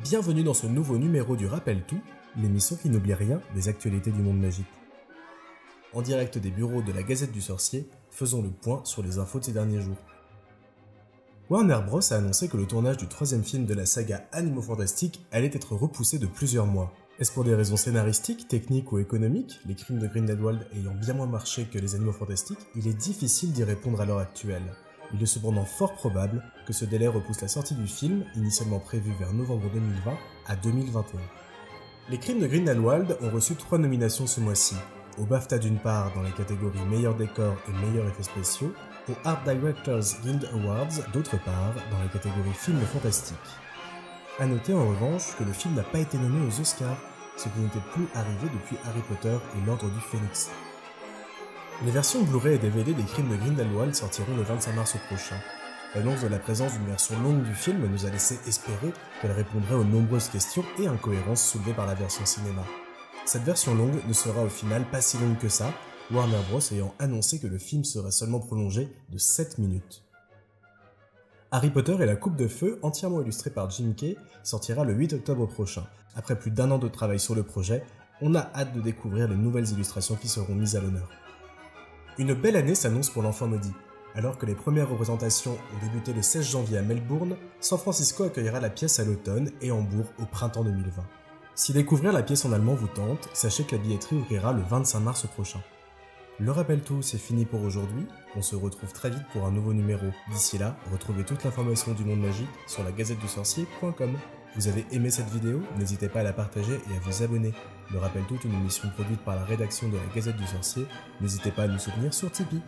Bienvenue dans ce nouveau numéro du Rappel Tout, l'émission qui n'oublie rien des actualités du monde magique. En direct des bureaux de la Gazette du Sorcier, faisons le point sur les infos de ces derniers jours. Warner Bros a annoncé que le tournage du troisième film de la saga Animaux Fantastiques allait être repoussé de plusieurs mois. Est-ce pour des raisons scénaristiques, techniques ou économiques, les crimes de Grindelwald ayant bien moins marché que les Animaux Fantastiques? Il est difficile d'y répondre à l'heure actuelle. Il est cependant fort probable que ce délai repousse la sortie du film, initialement prévu vers novembre 2020, à 2021. Les crimes de Grindelwald ont reçu 3 nominations ce mois-ci. Au BAFTA d'une part dans les catégories meilleur décor et meilleurs effets spéciaux, au Art Directors Guild Awards d'autre part dans la catégorie film fantastique. A noter en revanche que le film n'a pas été nommé aux Oscars, ce qui n'était plus arrivé depuis Harry Potter et l'Ordre du Phénix. Les versions Blu-ray et DVD des crimes de Grindelwald sortiront le 25 mars prochain. L'annonce de la présence d'une version longue du film nous a laissé espérer qu'elle répondrait aux nombreuses questions et incohérences soulevées par la version cinéma. Cette version longue ne sera au final pas si longue que ça, Warner Bros ayant annoncé que le film serait seulement prolongé de 7 minutes. Harry Potter et la Coupe de Feu, entièrement illustrée par Jim Kay, sortira le 8 octobre prochain. Après plus d'1 an de travail sur le projet, on a hâte de découvrir les nouvelles illustrations qui seront mises à l'honneur. Une belle année s'annonce pour l'Enfant Maudit. Alors que les premières représentations ont débuté le 16 janvier à Melbourne, San Francisco accueillera la pièce à l'automne et Hambourg au printemps 2020. Si découvrir la pièce en allemand vous tente, sachez que la billetterie ouvrira le 25 mars prochain. Le Rappel Tout, c'est fini pour aujourd'hui. On se retrouve très vite pour un nouveau numéro. D'ici là, retrouvez toute l'information du monde magique sur la gazettedusorcier.com. Vous avez aimé cette vidéo? N'hésitez pas à la partager et à vous abonner. Le Rappel Tout est une émission produite par la rédaction de la Gazette du Sorcier. N'hésitez pas à nous soutenir sur Tipeee.